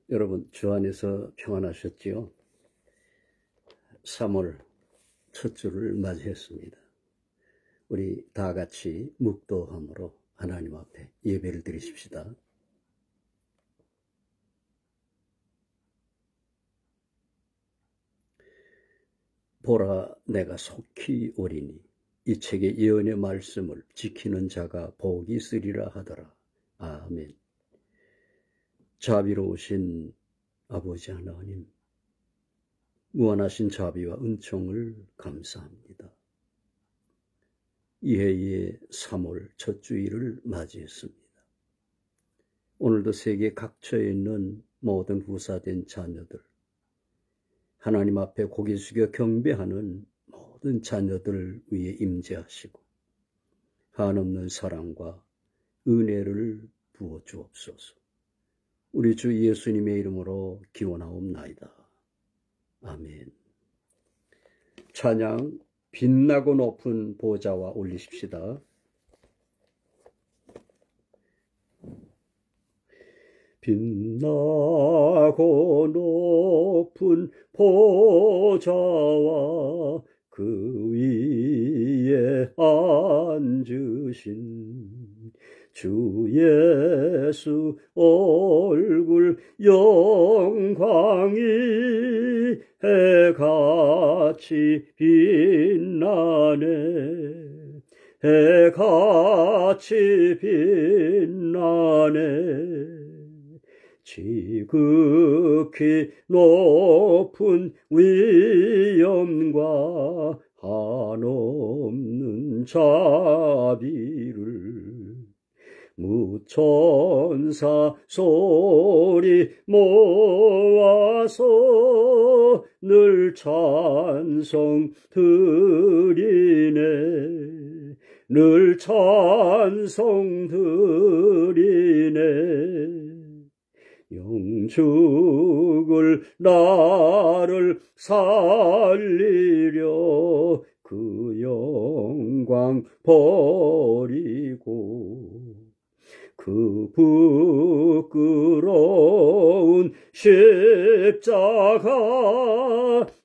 여러분 주 안에서 평안하셨지요? 3월 첫 주를 맞이했습니다. 우리 다 같이 묵도함으로 하나님 앞에 예배를 드리십시다. 보라, 내가 속히 오리니 이 책의 예언의 말씀을 지키는 자가 복이 있으리라 하더라. 아멘. 자비로우신 아버지 하나님, 무한하신 자비와 은총을 감사합니다. 이해의 3월 첫 주일을 맞이했습니다. 오늘도 세계 각처에 있는 모든 후사된 자녀들, 하나님 앞에 고개 숙여 경배하는 모든 자녀들 위에 임재하시고 한없는 사랑과 은혜를 부어 주옵소서. 우리 주 예수님의 이름으로 기원하옵나이다. 아멘. 찬양 빛나고 높은 보좌와 올리십시다. 빛나고 높은 보좌와 그 위에 앉으신 주 예수 얼굴 영광이 해같이 빛나네. 해같이 빛나네. 지극히 높은 위엄과 한없는 자비를 무천사 소리 모아서 늘 찬송 드리네. 늘 찬송 드리네. 영죽을 나를 살리려 그 영광 버리고 그 부끄러운 십자가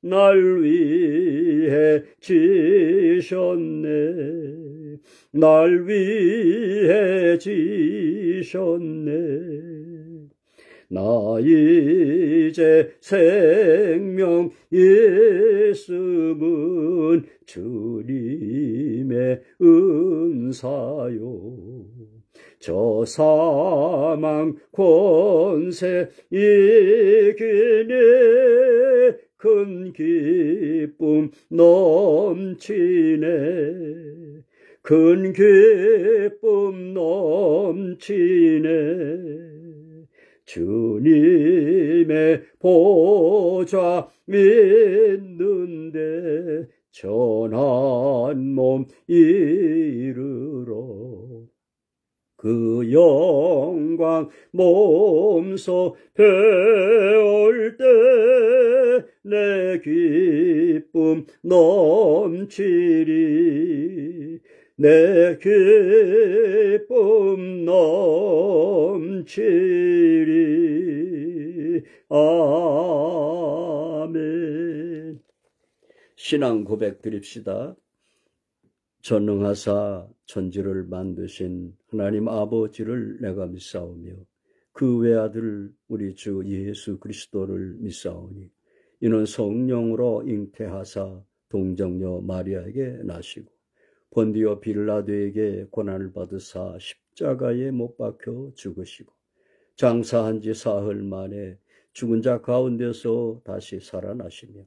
날 위해 지셨네. 날 위해 지셨네. 나 이제 생명 있음은 주님의 은사요. 저 사망 권세 이기네. 큰 기쁨 넘치네. 큰 기쁨 넘치네. 주님의 보좌 믿는데 전한 몸 이르러 그 영광 몸소 배울 때 내 기쁨 넘치리. 내 기쁨 넘치리. 아멘. 신앙 고백 드립시다. 전능하사 천지를 만드신 하나님 아버지를 내가 믿사오며 그 외아들 우리 주 예수 그리스도를 믿사오니 이는 성령으로 잉태하사 동정녀 마리아에게 나시고 본디오 빌라도에게 고난을 받으사 십자가에 못 박혀 죽으시고 장사한 지 사흘 만에 죽은 자 가운데서 다시 살아나시며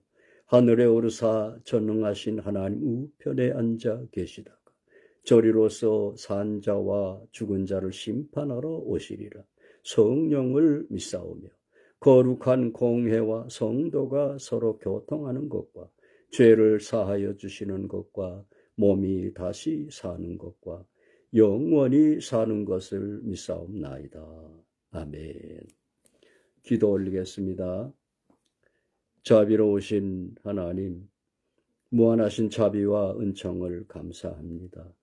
하늘에 오르사 전능하신 하나님 우편에 앉아 계시다가 저리로서 산 자와 죽은 자를 심판하러 오시리라. 성령을 믿사오며 거룩한 공회와 성도가 서로 교통하는 것과 죄를 사하여 주시는 것과 몸이 다시 사는 것과 영원히 사는 것을 믿사옵나이다. 아멘. 기도 올리겠습니다. 자비로우신 하나님, 무한하신 자비와 은총을 감사합니다.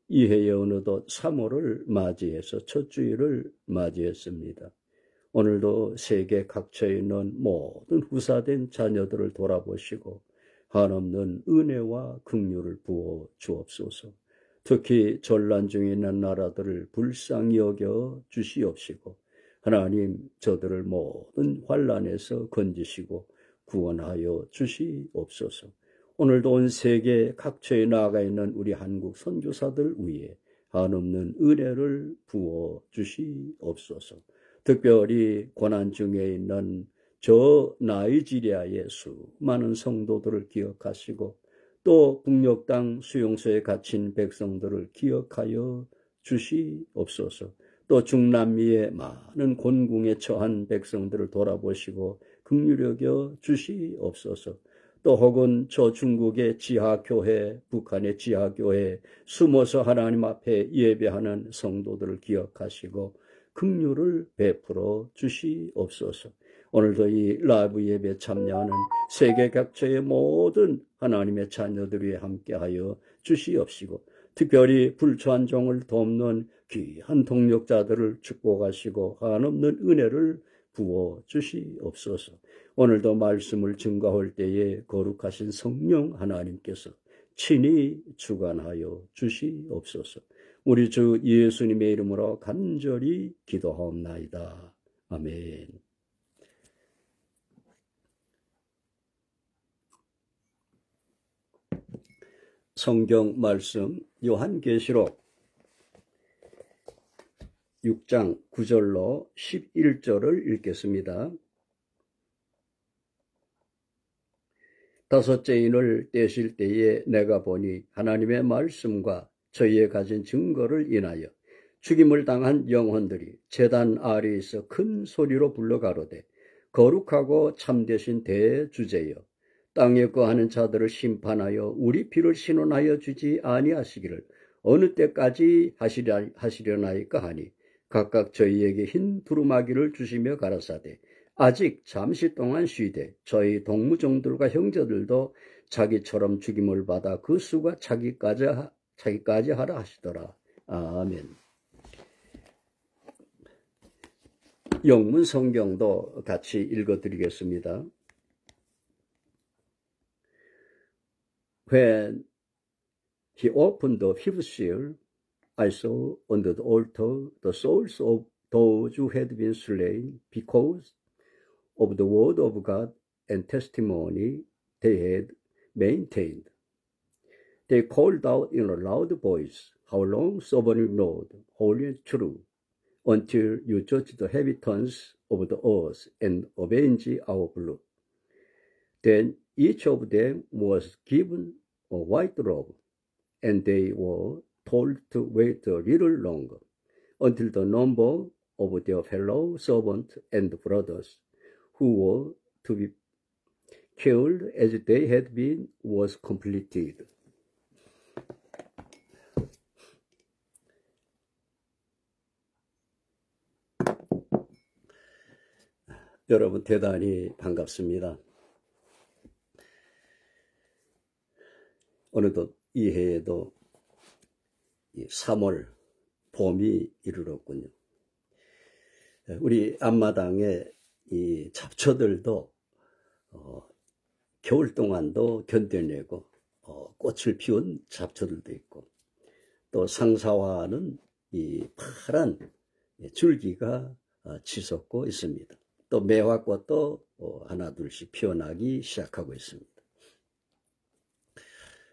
이해의 어느덧 3월을 맞이해서 첫 주일을 맞이했습니다. 오늘도 세계 각처에 있는 모든 후사된 자녀들을 돌아보시고 한없는 은혜와 긍휼을 부어 주옵소서. 특히 전란 중에 있는 나라들을 불쌍히 여겨 주시옵시고 하나님 저들을 모든 환난에서 건지시고 구원하여 주시옵소서. 오늘도 온 세계 각처에 나아가 있는 우리 한국 선교사들 위에 한없는 은혜를 부어 주시옵소서. 특별히 고난 중에 있는 저 나이지리아의 수많은 성도들을 기억하시고 또 북녘 땅 수용소에 갇힌 백성들을 기억하여 주시옵소서. 또 중남미의 많은 곤궁에 처한 백성들을 돌아보시고 긍휼히 여겨 주시옵소서. 또 혹은 저 중국의 지하교회, 북한의 지하교회 숨어서 하나님 앞에 예배하는 성도들을 기억하시고 긍휼을 베풀어 주시옵소서. 오늘도 이 라이브 예배에 참여하는 세계 각처의 모든 하나님의 자녀들 위에 함께하여 주시옵시고 특별히 불초한 종을 돕는 귀한 동력자들을 축복하시고 한없는 은혜를 부어 주시옵소서. 오늘도 말씀을 증거할 때에 거룩하신 성령 하나님께서 친히 주관하여 주시옵소서. 우리 주 예수님의 이름으로 간절히 기도하옵나이다. 아멘. 성경 말씀 요한계시록 6장 9절로 11절을 읽겠습니다. 다섯째 인을 떼실 때에 내가 보니 하나님의 말씀과 저희의 가진 증거를 인하여 죽임을 당한 영혼들이 제단 아래에서 큰 소리로 불러 가로되 거룩하고 참되신 대주제여 땅에 거하는 자들을 심판하여 우리 피를 신원하여 주지 아니하시기를 어느 때까지 하시려나이까 하니 각각 저희에게 흰 두루마기를 주시며 가라사대 아직 잠시 동안 쉬되 저희 동무종들과 형제들도 자기처럼 죽임을 받아 그 수가 자기까지 하라 하시더라. 아멘. 영문 성경도 같이 읽어드리겠습니다. When he opened the fifth seal, I saw under the altar the souls of those who had been slain because of the word of God and testimony they had maintained. They called out in a loud voice, How long, sovereign Lord, holy and true, until you judge the inhabitants of the earth and avenge our blood. Then each of them was given a white robe, and they were told to wait a little longer, until the number of their fellow servants and brothers who were to be killed as they had been was completed. 여러분 대단히 반갑습니다. 어느덧 이 해에도 3월 봄이 이르렀군요. 우리 앞마당에 이 잡초들도 겨울 동안도 견뎌내고 꽃을 피운 잡초들도 있고 또 상사화는 이 파란 줄기가 치솟고 있습니다. 또 매화꽃도 하나 둘씩 피어나기 시작하고 있습니다.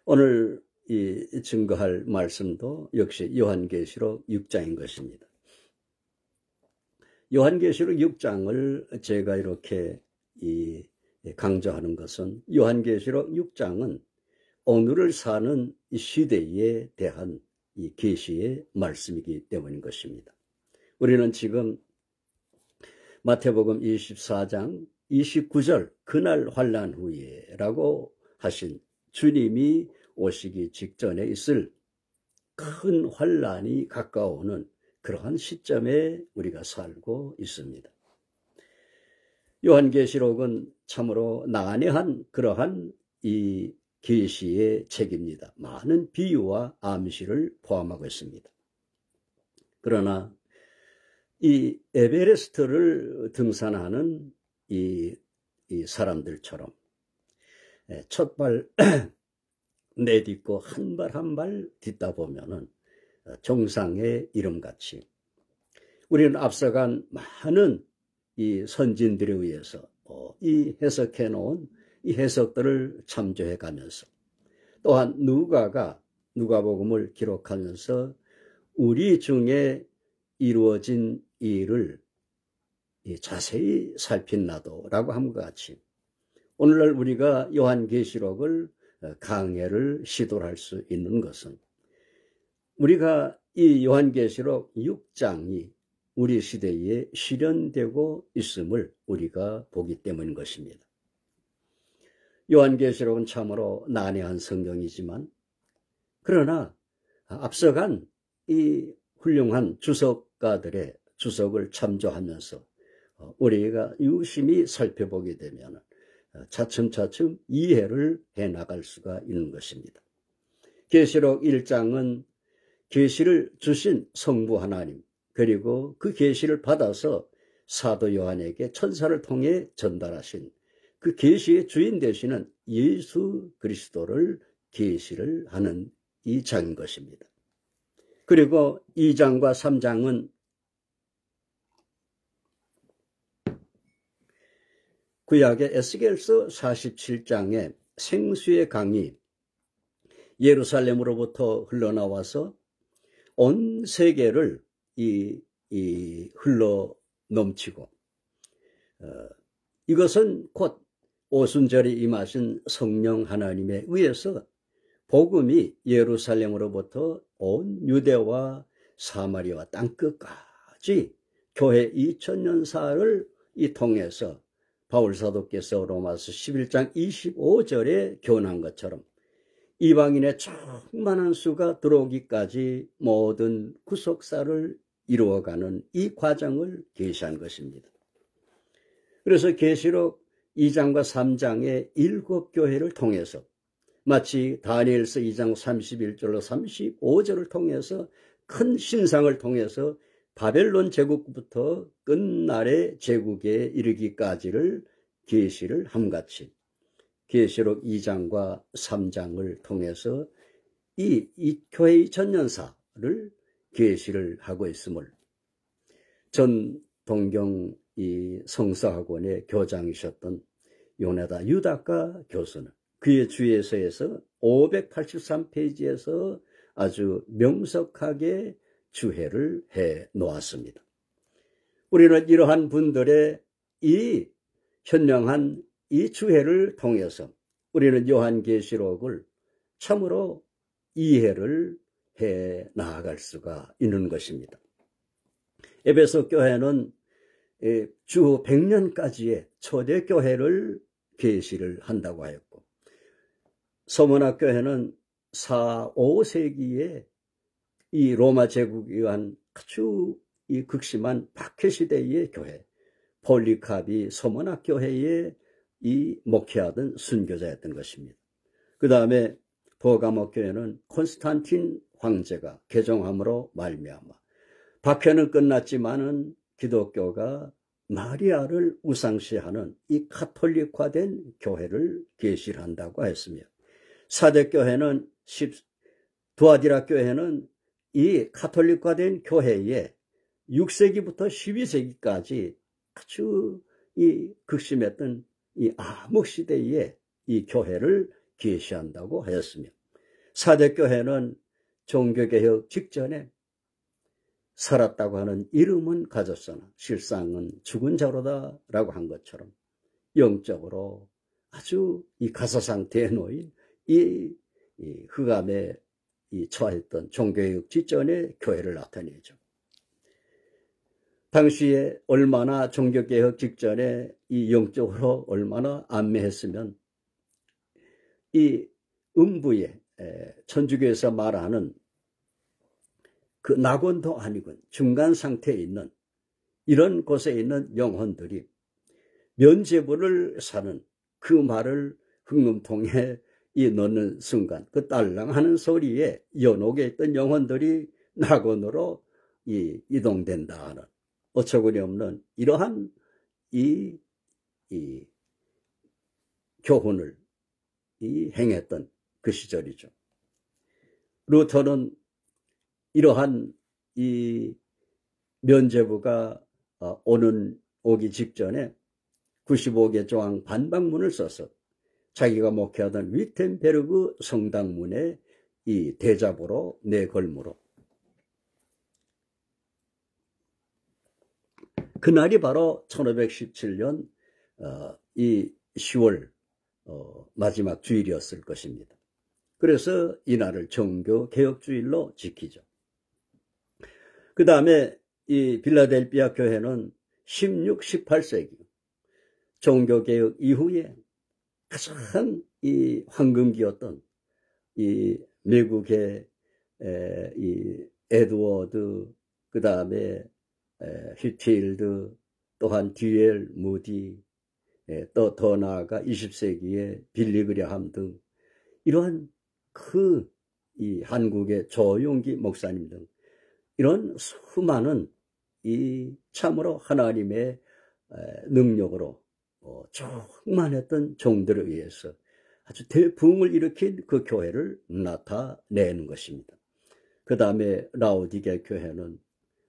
오늘 이 증거할 말씀도 역시 요한계시록 6장인 것입니다. 요한계시록 6장을 제가 이렇게 강조하는 것은 요한계시록 6장은 오늘을 사는 이 시대에 대한 이 계시의 말씀이기 때문인 것입니다. 우리는 지금 마태복음 24장 29절 그날 환난 후에 라고 하신 주님이 오시기 직전에 있을 큰 환난이 가까워오는 그러한 시점에 우리가 살고 있습니다. 요한계시록은 참으로 난해한 그러한 이 계시의 책입니다. 많은 비유와 암시를 포함하고 있습니다. 그러나 이 에베레스트를 등산하는 이 사람들처럼 첫 발 내딛고 한 발 한 발 딛다 보면은 정상의 이름같이 우리는 앞서간 많은 이 선진들에 의해서 이 해석해 놓은 이 해석들을 참조해 가면서 또한 누가복음을 기록하면서 우리 중에 이루어진 일을 자세히 살핀나도라고 함과 같이 오늘날 우리가 요한계시록을 강해를 시도할 수 있는 것은 우리가 이 요한계시록 6장이 우리 시대에 실현되고 있음을 우리가 보기 때문인 것입니다. 요한계시록은 참으로 난해한 성경이지만 그러나 앞서간 이 훌륭한 주석가들의 주석을 참조하면서 우리가 유심히 살펴보게 되면 차츰차츰 이해를 해나갈 수가 있는 것입니다. 계시록 1장은 계시를 주신 성부 하나님 그리고 그 계시를 받아서 사도 요한에게 천사를 통해 전달하신 그 계시의 주인 되시는 예수 그리스도를 계시를 하는 이 장인 것입니다. 그리고 2장과 3장은 구약의 에스겔서 47장의 생수의 강이 예루살렘으로부터 흘러나와서 온 세계를 흘러 넘치고 이것은 곧 오순절에 임하신 성령 하나님에 의해서 복음이 예루살렘으로부터 온 유대와 사마리아와 땅끝까지 교회 2000년사를 통해서 바울사도께서 로마서 11장 25절에 교훈한 것처럼 이방인의 충만한 수가 들어오기까지 모든 구속사를 이루어가는 이 과정을 계시한 것입니다. 그래서 계시록 2장과 3장의 7교회를 통해서 마치 다니엘서 2장 31절로 35절을 통해서 큰 신상을 통해서 바벨론 제국부터 끝날의 제국에 이르기까지를 계시를 함같이 계시록 2장과 3장을 통해서 이 교회의 전년사를 계시를 하고 있음을 전 동경 이 성서학원의 교장이셨던 요네다 유다카 교수는 그의 주예서에서 583페이지에서 아주 명석하게 주해를 해 놓았습니다. 우리는 이러한 분들의 이 현명한 이 주해를 통해서 우리는 요한계시록을 참으로 이해를 해 나아갈 수가 있는 것입니다. 에베소 교회는 주 100년까지의 초대교회를 계시를 한다고 하였고 서문학 교회는 4, 5세기에 이 로마 제국에 의한 아주 이 극심한 박해시대의 교회 폴리카비 서문학 교회에 이 목회하던 순교자였던 것입니다. 그 다음에 버가모 교회는 콘스탄틴 황제가 개종함으로 말미암아 박해는 끝났지만은 기독교가 마리아를 우상시하는 이 카톨릭화된 교회를 계시를 한다고 했으며 사대교회는 두아디라 교회는 이 카톨릭화된 교회에 6세기부터 12세기까지 아주 이 극심했던 이 암흑시대에 이 교회를 계시한다고 하였으며 사대교회는 종교개혁 직전에 살았다고 하는 이름은 가졌으나 실상은 죽은 자로다 라고 한 것처럼 영적으로 아주 이 가사상태에 놓인 이 흑암에 처했던 종교개혁 직전의 교회를 나타내죠. 당시에 얼마나 종교개혁 직전에 이 영적으로 얼마나 안매했으면 이 음부에 천주교에서 말하는 그 낙원도 아니군 중간 상태에 있는 이런 곳에 있는 영혼들이 면죄부를 사는 그 말을 흑금통에 넣는 순간 그 딸랑하는 소리에 연옥에 있던 영혼들이 낙원으로 이동된다 하는 어처구니 없는 이러한 이 교훈을 행했던 그 시절이죠. 루터는 이러한 이 면죄부가 오기 직전에 95개 조항 반박문을 써서 자기가 목회하던 위텐베르그 성당문에 이 대잡으로 내걸므로 그날이 바로 1517년 이 10월 마지막 주일이었을 것입니다. 그래서 이날을 종교개혁주일로 지키죠. 그 다음에 이 빌라델피아 교회는 16, 18세기 종교개혁 이후에 가장 이 황금기였던 이 미국의 이 에드워드, 그 다음에 휘틸드, 또한 듀엘 무디, 또 더 나아가 20세기의 빌리 그레함 등 이러한 이 한국의 조용기 목사님 등 이런 수많은 이 참으로 하나님의 능력으로 충만했던 종들에 의해서 아주 대부흥을 일으킨 그 교회를 나타내는 것입니다. 그 다음에 라오디게 교회는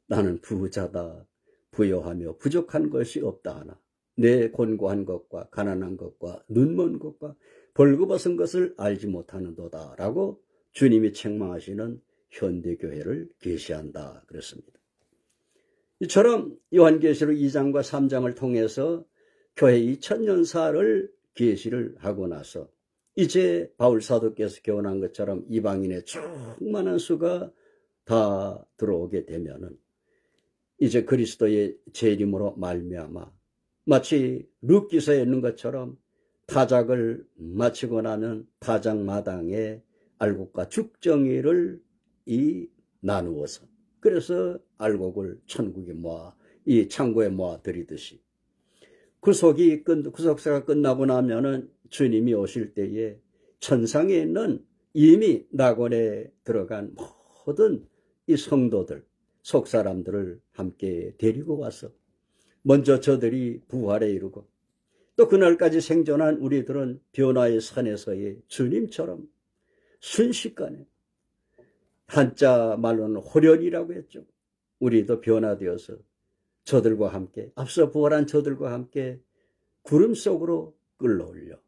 나는 부자다, 부요하며 부족한 것이 없다 하나 내 곤고한 것과 가난한 것과 눈먼 것과 벌거벗은 것을 알지 못하는도다 라고 주님이 책망하시는 현대교회를 계시한다 그랬습니다. 이처럼 요한계시록 2장과 3장을 통해서 교회 2000년사를 계시를 하고 나서 이제 바울사도께서 교훈한 것처럼 이방인의 충만한 수가 다 들어오게 되면은 이제 그리스도의 재림으로 말미암아 마치 룻기서에 있는 것처럼 타작을 마치고 나면 타작마당에 알곡과 죽정이를 나누어서 그래서 알곡을 천국에 이 창고에 모아 들이듯이 구속사가 끝나고 나면은 주님이 오실 때에 천상에 있는 이미 낙원에 들어간 모든 이 성도들, 속사람들을 함께 데리고 와서 먼저 저들이 부활에 이르고 또 그날까지 생존한 우리들은 변화의 산에서의 주님처럼 순식간에 한자 말로는 호련이라고 했죠. 우리도 변화되어서 저들과 함께 앞서 부활한 저들과 함께 구름 속으로 끌어올려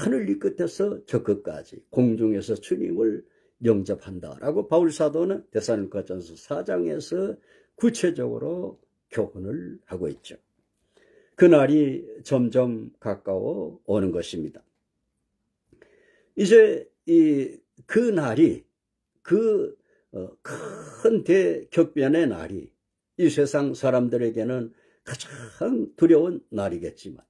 하늘 이 끝에서 저 끝까지 공중에서 주님을 영접한다라고 바울사도는 데살로니가전서 4장에서 구체적으로 교훈을 하고 있죠. 그날이 점점 가까워 오는 것입니다. 이제 그 날이 큰 대격변의 날이 이 세상 사람들에게는 가장 두려운 날이겠지만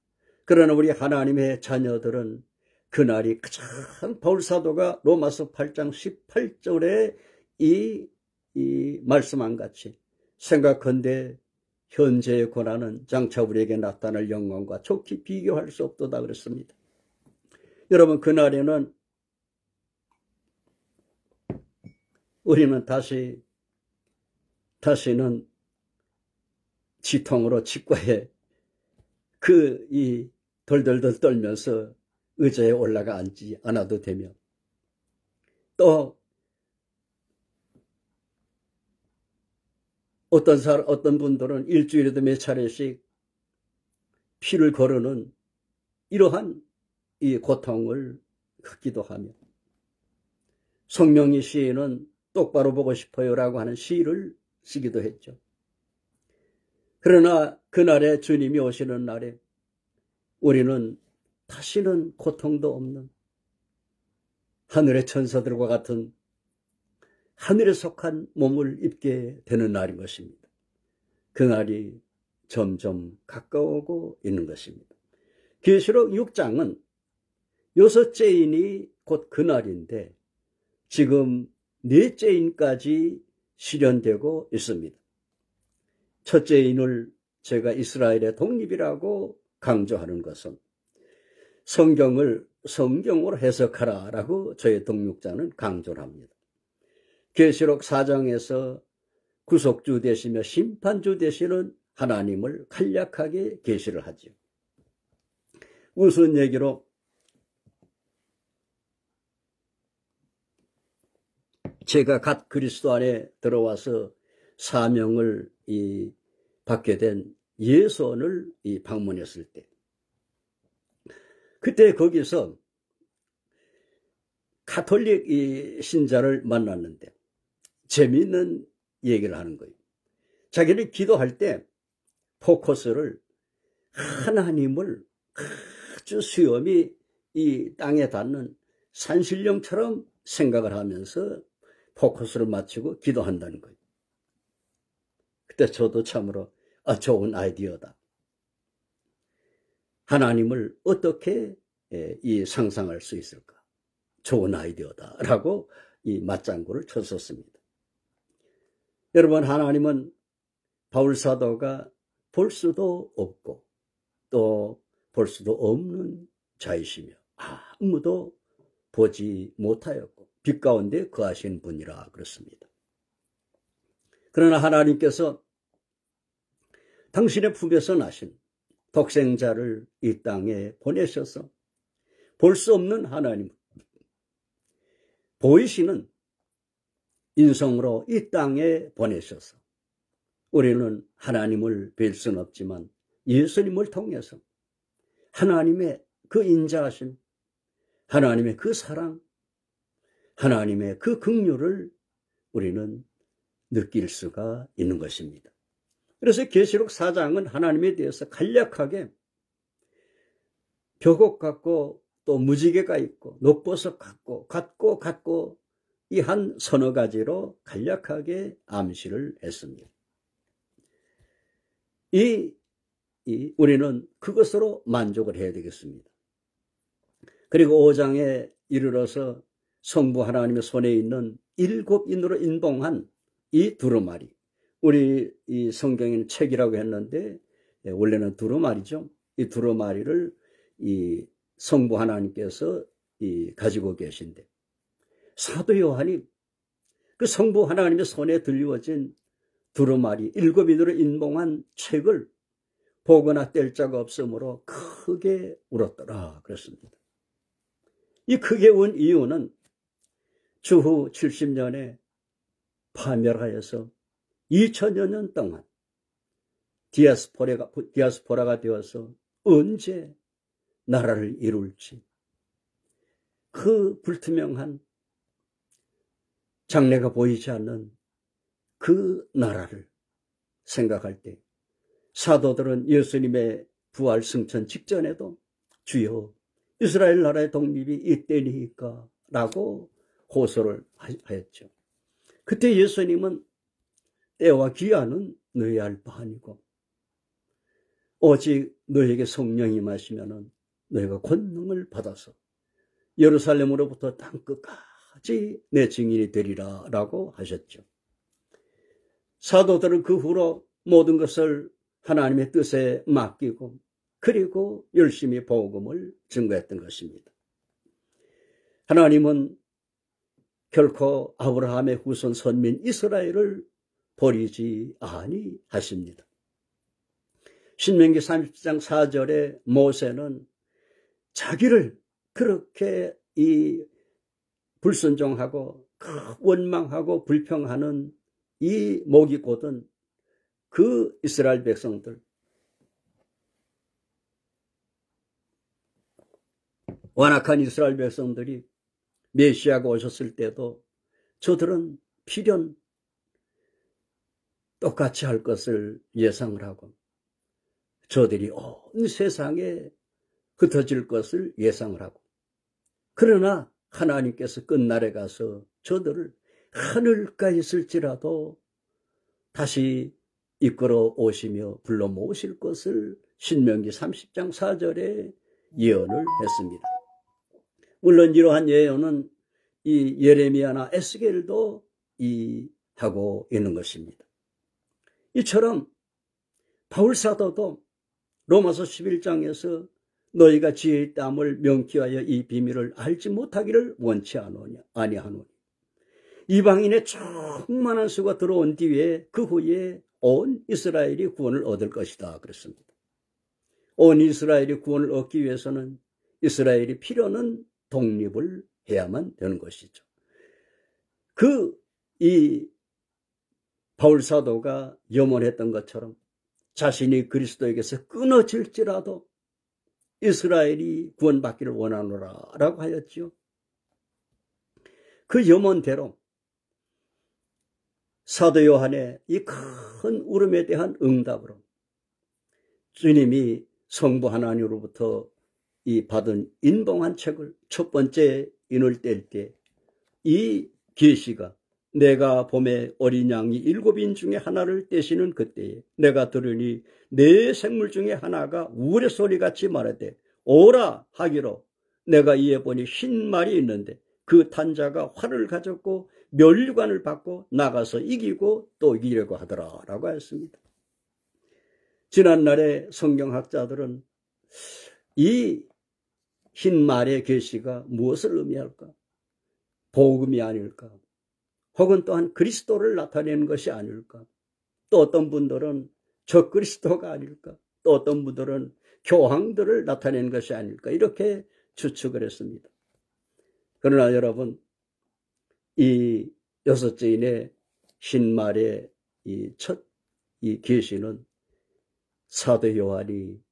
그러나 우리 하나님의 자녀들은 그날이 가장 바울사도가 로마서 8장 18절에 이 말씀한 같이 생각한데 현재의 고난은 장차 우리에게 나타날 영광과 좋게 비교할 수 없도다 그랬습니다. 여러분 그날에는 우리는 다시는 지통으로 치과에 덜덜덜 떨면서 의자에 올라가 앉지 않아도 되며 또 어떤 분들은 일주일에도 몇 차례씩 피를 거르는 이러한 이 고통을 겪기도 하며 성명희 시인은 똑바로 보고 싶어요라고 하는 시를 쓰기도 했죠. 그러나 그날에 주님이 오시는 날에 우리는 다시는 고통도 없는 하늘의 천사들과 같은 하늘에 속한 몸을 입게 되는 날인 것입니다. 그 날이 점점 가까워오고 있는 것입니다. 계시록 6장은 6째인이 곧 그 날인데 지금 4째인까지 실현되고 있습니다. 첫째 인을 제가 이스라엘의 독립이라고 강조하는 것은 성경으로 해석하라라고 저의 동역자는 강조를 합니다. 계시록 4장에서 구속주 되시며 심판주 되시는 하나님을 간략하게 계시를 하죠. 우스운 얘기로 제가 갓 그리스도 안에 들어와서 사명을 받게 된 예수원을 방문했을 때, 그때 거기서 가톨릭 신자를 만났는데 재미있는 얘기를 하는 거예요. 자기는 기도할 때 포커스를 하나님을 아주 수염이 이 땅에 닿는 산신령처럼 생각을 하면서 포커스를 맞추고 기도한다는 거예요. 그때 저도 참으로 좋은 아이디어다. 하나님을 어떻게 상상할 수 있을까? 좋은 아이디어다 라고 이 맞장구를 쳤었습니다. 여러분, 하나님은 바울 사도가 볼 수도 없고 또 볼 수도 없는 자이시며 아무도 보지 못하였고 빛 가운데 거하신 분이라 그렇습니다. 그러나 하나님께서 당신의 품에서 나신 독생자를 이 땅에 보내셔서 볼 수 없는 하나님, 보이시는 인성으로 이 땅에 보내셔서 우리는 하나님을 뵐 수는 없지만 예수님을 통해서 하나님의 그 인자하심, 하나님의 그 사랑, 하나님의 그 긍휼을 우리는 느낄 수가 있는 것입니다. 그래서 계시록 4장은 하나님에 대해서 간략하게 벽옥 같고 또 무지개가 있고 녹보석 같고 이 한 서너 가지로 간략하게 암시를 했습니다. 우리는 그것으로 만족을 해야 되겠습니다. 그리고 5장에 이르러서 성부 하나님의 손에 있는 7인으로 인봉한 이 두루마리, 우리 이 성경에는 책이라고 했는데 원래는 두루마리죠. 이 두루마리를 이 성부 하나님께서 가지고 계신데, 사도 요한이 그 성부 하나님의 손에 들려진 두루마리 7인으로 인봉한 책을 보거나 뗄 자가 없으므로 크게 울었더라 그랬습니다. 이 크게 운 이유는 주후 70년에 파멸하여서 2000여 년 동안 디아스포라가 되어서 언제 나라를 이룰지 그 불투명한 장래가 보이지 않는 그 나라를 생각할 때 사도들은 예수님의 부활 승천 직전에도 주여 이스라엘 나라의 독립이 이때니까 라고 호소를 하였죠. 그때 예수님은 때와 기한은 너희 알 바 아니고 오직 너에게 성령이 임하시면은 너희가 권능을 받아서 예루살렘으로부터 땅끝까지 내 증인이 되리라 라고 하셨죠. 사도들은 그 후로 모든 것을 하나님의 뜻에 맡기고 그리고 열심히 복음을 증거했던 것입니다. 하나님은 결코 아브라함의 후손 선민 이스라엘을 버리지 아니하십니다. 신명기 30장 4절에 모세는 자기를 그렇게 불순종하고 원망하고 불평하는 이 목이 곧은 그 이스라엘 백성들, 완악한 이스라엘 백성들이 메시아가 오셨을 때도 저들은 필연 똑같이 할 것을 예상을 하고 저들이 온 세상에 흩어질 것을 예상을 하고, 그러나 하나님께서 끝날에 가서 저들을 하늘가에 있을지라도 다시 이끌어 오시며 불러 모으실 것을 신명기 30장 4절에 예언을 했습니다. 물론 이러한 예언은 이 예레미야나 에스겔도 하고 있는 것입니다. 이처럼 바울 사도도 로마서 11장에서 너희가 지혜의 땀을 명기하여 이 비밀을 알지 못하기를 원치 아니하노니 이방인의 충만한 수가 들어온 뒤에 그 후에 온 이스라엘이 구원을 얻을 것이다 그랬습니다. 온 이스라엘이 구원을 얻기 위해서는 이스라엘이 필요는 독립을 해야만 되는 것이죠. 이 바울 사도가 염원했던 것처럼 자신이 그리스도에게서 끊어질지라도 이스라엘이 구원받기를 원하노라 라고 하였죠. 그 염원대로 사도 요한의 이 큰 울음에 대한 응답으로 주님이 성부 하나님으로부터 이 받은 인봉한 책을 첫 번째 인을 뗄 때 이 계시가 내가 봄에 어린 양이 7인 중에 하나를 떼시는 그때에 내가 들으니 네 생물 중에 하나가 우레소리같이 말하되 오라 하기로 내가 이에 보니 흰 말이 있는데 그 탄자가 활을 가졌고 면류관을 받고 나가서 이기고 또 이기려고 하더라 라고 했습니다. 지난날에 성경학자들은 이 흰 말의 계시가 무엇을 의미할까? 복음이 아닐까? 혹은 또한 그리스도를 나타내는 것이 아닐까? 또 어떤 분들은 적그리스도가 아닐까? 또 어떤 분들은 교황들을 나타내는 것이 아닐까? 이렇게 추측을 했습니다. 그러나 여러분, 이 여섯째 인의 흰 말의 이 계시는 사도 요한이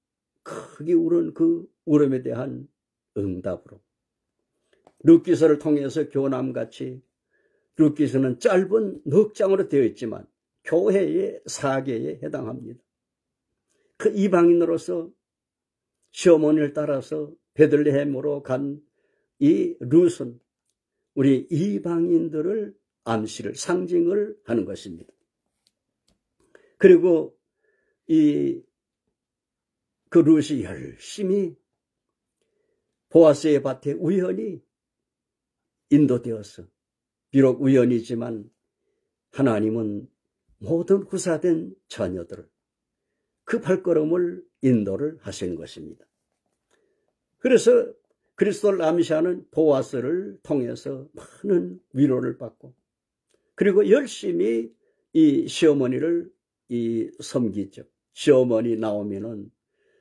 크게 울은 그 울음에 대한 응답으로 룻기서를 통해서 교남같이 룻기서는 짧은 넉 장으로 되어 있지만 교회의 사계에 해당합니다. 그 이방인으로서 시어머니를 따라서 베들레헴으로 간 이 룻은 우리 이방인들을 암시를 상징을 하는 것입니다. 그리고 그 룻이 열심히 보아스의 밭에 우연히 인도되어서 비록 우연이지만 하나님은 모든 구사된 자녀들을 그 발걸음을 인도를 하신 것입니다. 그래서 그리스도를 암시하는 보아스를 통해서 많은 위로를 받고 그리고 열심히 이 시어머니를 섬기죠. 시어머니 나오면은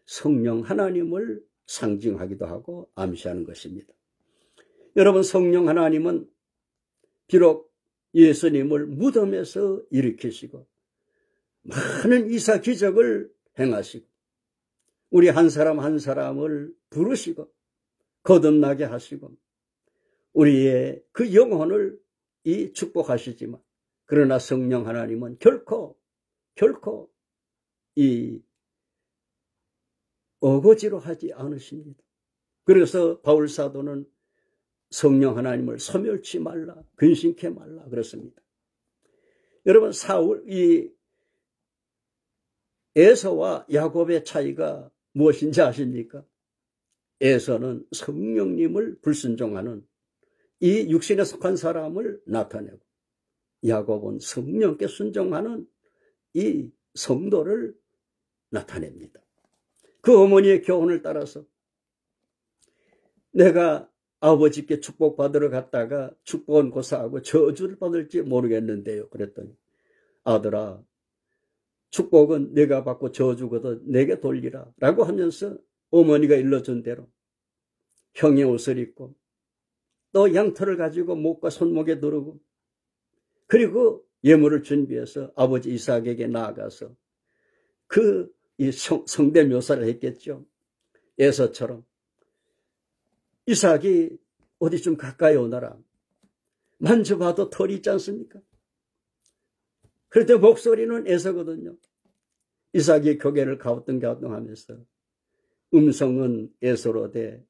성령 하나님을 상징하기도 하고 암시하는 것입니다. 여러분, 성령 하나님은 비록 예수님을 무덤에서 일으키시고 많은 이사 기적을 행하시고 우리 한 사람 한 사람을 부르시고 거듭나게 하시고 우리의 그 영혼을 축복하시지만 그러나 성령 하나님은 결코 이 어거지로 하지 않으십니다. 그래서 바울 사도는 성령 하나님을 소멸치 말라, 근심케 말라 그렇습니다. 여러분, 에서와 야곱의 차이가 무엇인지 아십니까? 에서는 성령님을 불순종하는 이 육신에 속한 사람을 나타내고 야곱은 성령께 순종하는 이 성도를 나타냅니다. 그 어머니의 교훈을 따라서 내가 아버지께 축복받으러 갔다가 축복은 고사하고 저주를 받을지 모르겠는데요. 그랬더니 아들아, 축복은 내가 받고 저주거든 내게 돌리라 라고 하면서 어머니가 일러준 대로 형의 옷을 입고 또 양털을 가지고 목과 손목에 두르고 그리고 예물을 준비해서 아버지 이삭에게 나아가서 이 성대 묘사를 했겠죠. 에서처럼 이삭이 어디 좀 가까이 오너라. 만져봐도 털이 있지 않습니까? 그럴 때 목소리는 에서거든요. 이삭이 고개를 가우뚱가우뚱하면서 음성은 에서로되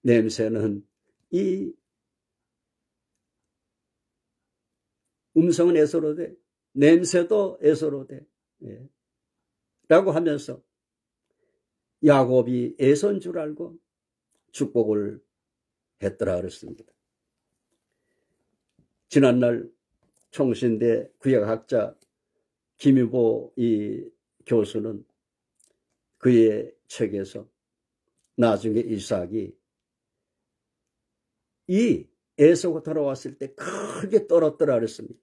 냄새는 음성은 에서로되 냄새도 에서로되 라고 하면서 야곱이 에서인 줄 알고 축복을 했더라 그랬습니다. 지난날 총신대 구약학자 김유보 교수는 그의 책에서 나중에 이삭이 이 에서가 돌아왔을 때 크게 떨었더라 그랬습니다.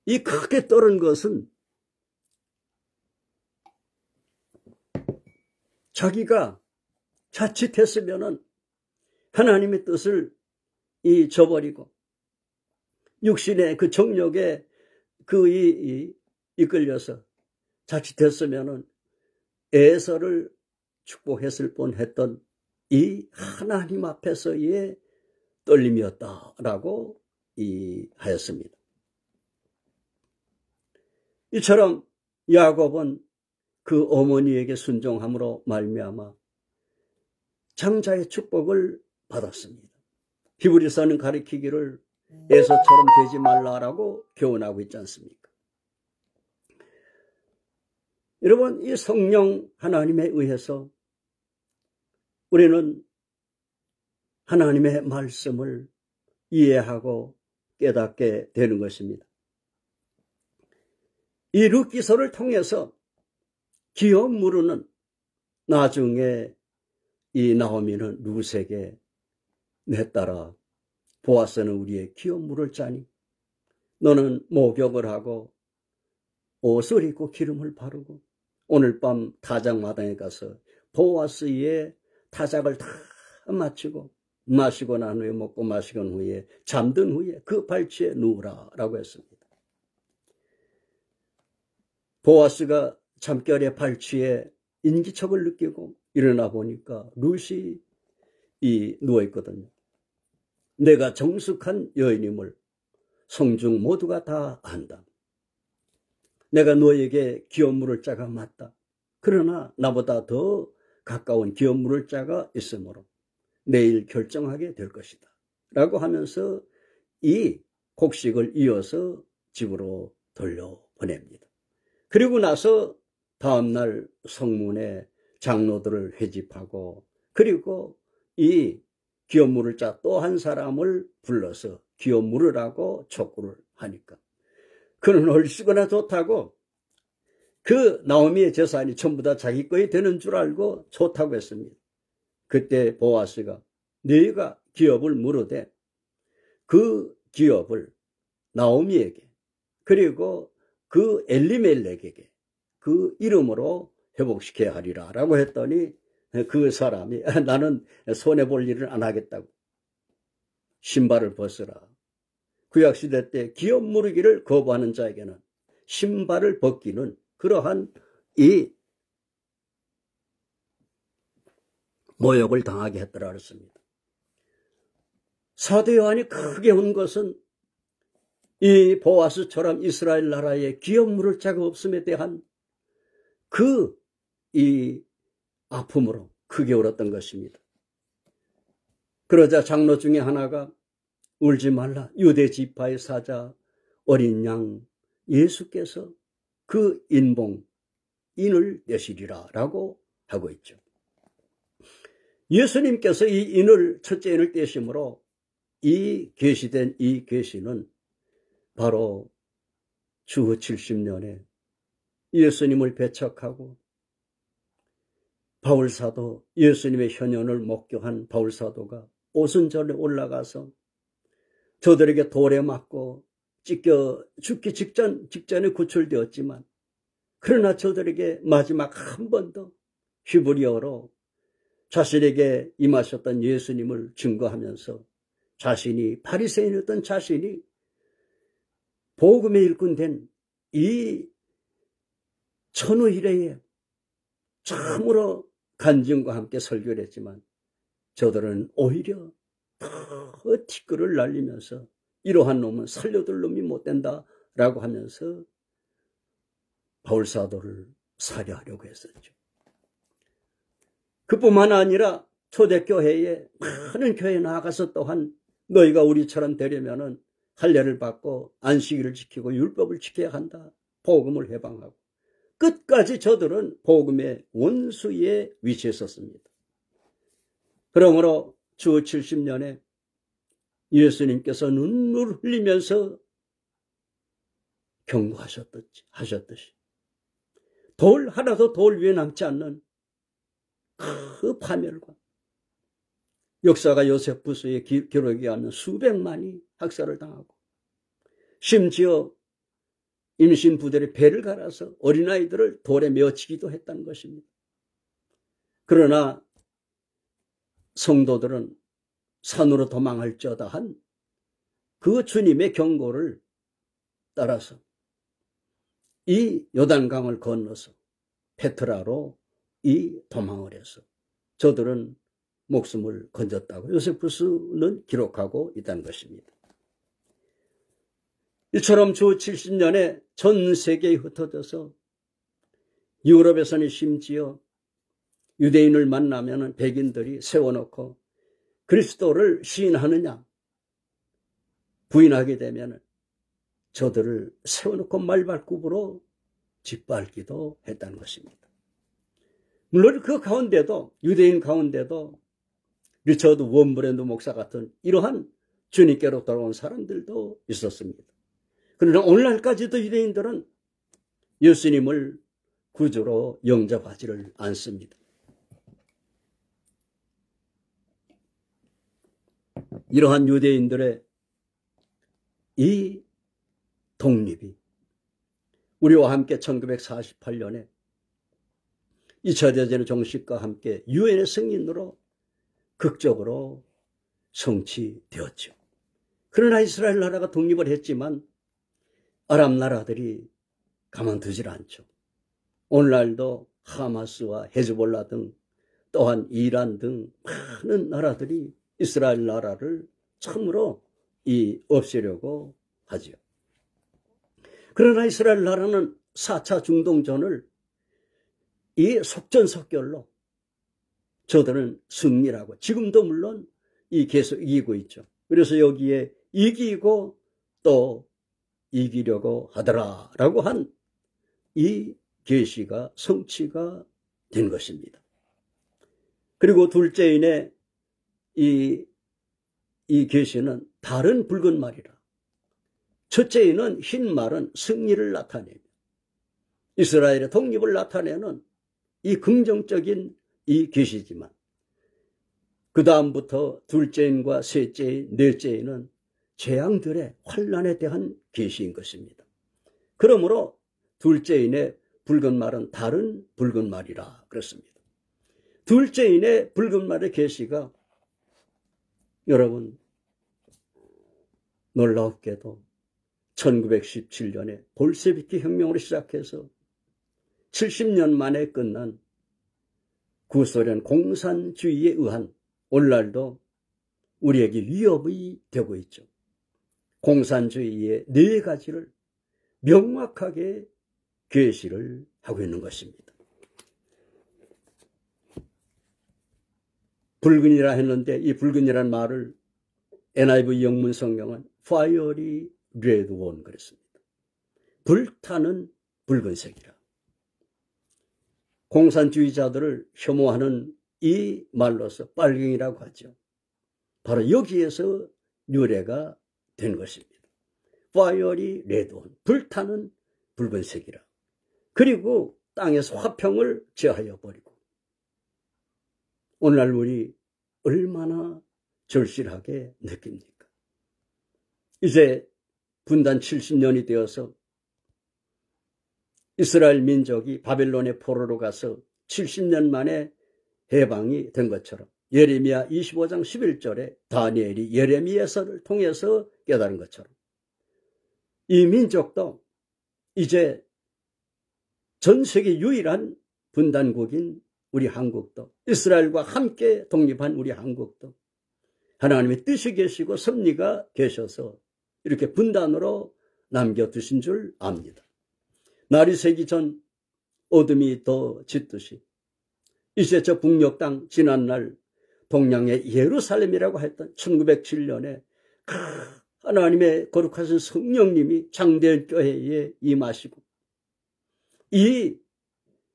이 크게 떨은 것은 자기가 자칫했으면은 하나님의 뜻을 저버리고 육신의 그 정욕에 이끌려서 자칫했으면은 에서를 축복했을 뻔했던 이 하나님 앞에서의 떨림이었다라고 하였습니다. 이처럼 야곱은 그 어머니에게 순종함으로 말미암아 장자의 축복을 받았습니다. 히브리서는 가리키기를 에서처럼 되지 말라라고 교훈하고 있지 않습니까? 여러분, 이 성령 하나님에 의해서 우리는 하나님의 말씀을 이해하고 깨닫게 되는 것입니다. 이 룻기서를 통해서 기업 물으는 나중에 이 나오미는 룻에게 내 딸아 보아스는 우리의 기업 물을 자니 너는 목욕을 하고 옷을 입고 기름을 바르고 오늘 밤 타작마당에 가서 보아스의 타작을 다 마치고 마시고 난 후에 먹고 마시고 난 후에 잠든 후에 그 발치에 누우라 라고 했습니다. 보아스가 잠결에 발치에 인기척을 느끼고 일어나 보니까 룻이 누워있거든요. 내가 정숙한 여인임을 성중 모두가 다 안다. 내가 너에게 기업 물을 자가 맞다. 그러나 나보다 더 가까운 기업 물을 자가 있으므로 내일 결정하게 될 것이다. 라고 하면서 이 곡식을 이어서 집으로 돌려보냅니다. 그리고 나서 다음날 성문에 장로들을 회집하고 그리고 이 기업 물을 자 또 한 사람을 불러서 기업 물으라고 촉구를 하니까 그는 얼씨구나 좋다고 그 나오미의 재산이 전부 다 자기 거에 되는 줄 알고 좋다고 했습니다. 그때 보아스가 네가 기업을 물으되 그 기업을 나오미에게 그리고 그 엘리멜렉에게 그 이름으로 회복시켜야 하리라 라고 했더니 그 사람이 나는 손해볼 일을 안 하겠다고 신발을 벗으라. 구약시대 때 기업 무르기를 거부하는 자에게는 신발을 벗기는 그러한 이 모욕을 당하게 했더라 그랬습니다. 사도 요한이 크게 온 것은 이 보아스처럼 이스라엘 나라에 기업 물을 자가 없음에 대한 이 아픔으로 크게 울었던 것입니다. 그러자 장로 중에 하나가 울지 말라. 유대 지파의 사자 어린 양 예수께서 그 인을 내시리라 라고 하고 있죠. 예수님께서 이 첫째 인을 떼심으로 계시된 이 계시는 바로 주후 70년에 예수님을 배척하고 바울사도 예수님의 현현을 목격한 바울사도가 오순절에 올라가서 저들에게 돌에 맞고 찢겨 죽기 직전에 구출되었지만 그러나 저들에게 마지막 한 번 더 히브리어로 자신에게 임하셨던 예수님을 증거하면서 자신이 바리새인이었던 자신이 복음의 일꾼 된 이 천후 이래에 참으로 간증과 함께 설교를 했지만 저들은 오히려 더 티끌을 날리면서 이러한 놈은 살려둘 놈이 못 된다라고 하면서 바울사도를 살해하려고 했었죠. 그뿐만 아니라 초대교회에 많은 교회에 나가서 또한 너희가 우리처럼 되려면은 할례를 받고 안식일을 지키고 율법을 지켜야 한다. 복음을 회방하고 끝까지 저들은 복음의 원수의 위치에 섰습니다. 그러므로 주 70년에 예수님께서 눈물을 흘리면서 경고하셨듯이 돌 하나도 돌 위에 남지 않는 그 파멸과 역사가 요세푸스에 기록이 하면 수백만이 학살을 당하고, 심지어 임신부들의 배를 갈아서 어린아이들을 돌에 메어치기도 했다는 것입니다. 그러나 성도들은 산으로 도망할지어다 한 그 주님의 경고를 따라서 이 요단강을 건너서 페트라로 이 도망을 해서 저들은 목숨을 건졌다고 요세푸스는 기록하고 있다는 것입니다. 이처럼 주 70년에 전 세계에 흩어져서 유럽에서는 심지어 유대인을 만나면 백인들이 세워놓고 그리스도를 시인하느냐 부인하게 되면 저들을 세워놓고 말발굽으로 짓밟기도 했다는 것입니다. 물론 그 가운데도 유대인 가운데도 리처드 원브랜드 목사 같은 이러한 주님께로 돌아온 사람들도 있었습니다. 그러나 오늘날까지도 유대인들은 예수님을 구주로 영접하지를 않습니다. 이러한 유대인들의 이 독립이 우리와 함께 1948년에 2차 대전의 종식과 함께 유엔의 승인으로 극적으로 성취되었죠. 그러나 이스라엘 나라가 독립을 했지만 아랍 나라들이 가만두질 않죠. 오늘날도 하마스와 헤즈볼라 등 또한 이란 등 많은 나라들이 이스라엘 나라를 참으로 없애려고 하죠. 그러나 이스라엘 나라는 4차 중동전을 이 속전속결로 저들은 승리하고 지금도 물론 계속 이기고 있죠. 그래서 여기에 이기고 또 이기려고 하더라라고 한 이 계시가 성취가 된 것입니다. 그리고 둘째인의 이 계시는 다른 붉은 말이라. 첫째인은 흰 말은 승리를 나타내며 이스라엘의 독립을 나타내는 이 긍정적인 이 계시지만 그 다음부터 둘째인과 셋째인, 넷째인은 재앙들의 환란에 대한 계시인 것입니다. 그러므로 둘째인의 붉은 말은 다른 붉은 말이라 그렇습니다. 둘째인의 붉은 말의 계시가 여러분 놀랍게도 1917년에 볼셰비키 혁명으로 시작해서 70년 만에 끝난 구소련 공산주의에 의한 오늘날도 우리에게 위협이 되고 있죠. 공산주의의 4가지를 명확하게 계시를 하고 있는 것입니다. 붉은이라 했는데 이 붉은이라는 말을 NIV 영문 성경은 Fiery Red One 그랬습니다. 불타는 붉은색이라. 공산주의자들을 혐오하는 이 말로서 빨갱이라고 하죠. 바로 여기에서 유래가 된 것입니다. Fiery Red One, 불타는 붉은색이라. 그리고 땅에서 화평을 제하여 버리고 오늘날 우리 얼마나 절실하게 느낍니까? 이제 분단 70년이 되어서 이스라엘 민족이 바벨론의 포로로 가서 70년 만에 해방이 된 것처럼 예레미야 25장 11절에 다니엘이 예레미야서를 통해서 깨달은 것처럼 이 민족도 이제 전 세계 유일한 분단국인 우리 한국도 이스라엘과 함께 독립한 우리 한국도 하나님의 뜻이 계시고 섭리가 계셔서 이렇게 분단으로 남겨두신 줄 압니다. 날이 새기 전 어둠이 더 짙듯이 이제 저 북녘 땅 지난날 동양의 예루살렘이라고 했던 1907년에 하나님의 거룩하신 성령님이 장대한 교회에 임하시고 이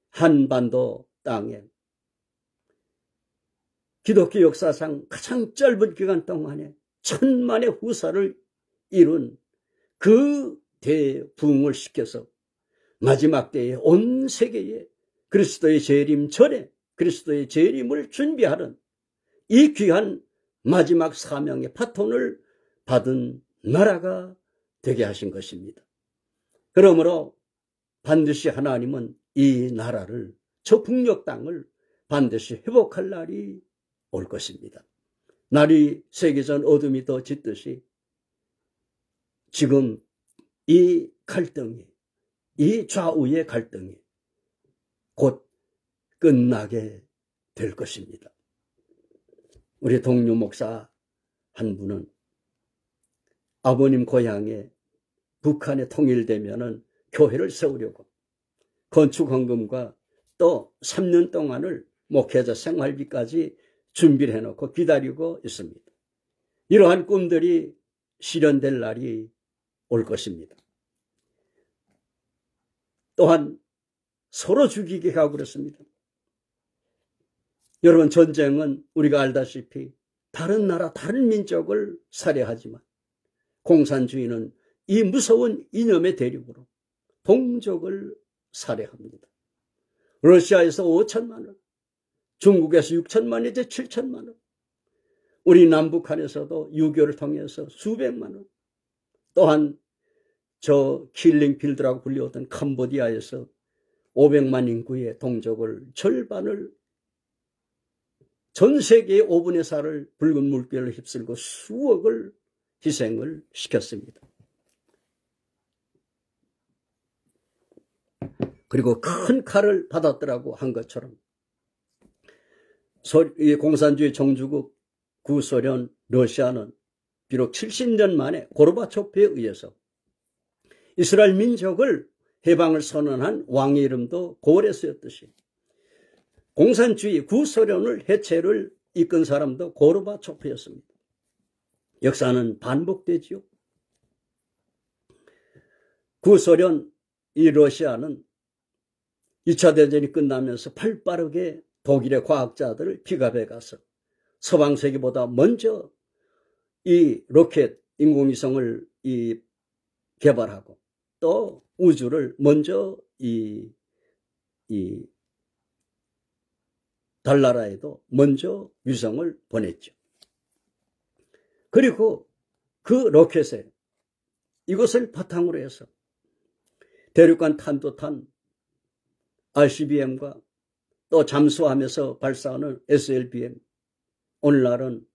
한반도 땅에 기독교 역사상 가장 짧은 기간 동안에 천만의 후사를 이룬 그 대부흥을 시켜서 마지막 때에 온 세계에 그리스도의 재림 전에 그리스도의 재림을 준비하는 이 귀한 마지막 사명의 바톤을 받은 나라가 되게 하신 것입니다. 그러므로 반드시 하나님은 이 나라를, 저 북녘 땅을 반드시 회복할 날이 올 것입니다. 날이 새기 전 어둠이 더 짙듯이 지금 이 갈등이, 이 좌우의 갈등이 곧 끝나게 될 것입니다. 우리 동료 목사 한 분은 아버님 고향에 북한에 통일되면은 교회를 세우려고 건축 헌금과 또 3년 동안을 목회자 생활비까지 준비를 해놓고 기다리고 있습니다. 이러한 꿈들이 실현될 날이 올 것입니다. 또한 서로 죽이게 하고 그랬습니다. 여러분, 전쟁은 우리가 알다시피 다른 나라, 다른 민족을 살해하지만 공산주의는 이 무서운 이념의 대륙으로 동족을 살해합니다. 러시아에서 5천만 원, 중국에서 6천만 원, 이제 7천만 원, 우리 남북한에서도 유교를 통해서 수백만 원, 또한 저 킬링필드라고 불리웠던 캄보디아에서 500만 인구의 동족을 절반을 전 세계의 5분의 4를 붉은 물결을 휩쓸고 수억을 희생을 시켰습니다. 그리고 큰 칼을 받았더라고 한 것처럼 공산주의 종주국 구소련 러시아는 비록 70년 만에 고르바초프에 의해서 이스라엘 민족을 해방을 선언한 왕의 이름도 고레스였듯이 공산주의 구소련을 해체를 이끈 사람도 고르바초프였습니다. 역사는 반복되지요. 구소련, 이 러시아는 2차 대전이 끝나면서 발빠르게 독일의 과학자들을 피갑해 가서 서방 세계보다 먼저 이 로켓 인공위성을 개발하고 또 우주를 먼저 달나라에도 먼저 위성을 보냈죠. 그리고 그 로켓에 이것을 바탕으로 해서 대륙간 탄도탄 ICBM과 또 잠수하면서 발사하는 SLBM, 오늘날은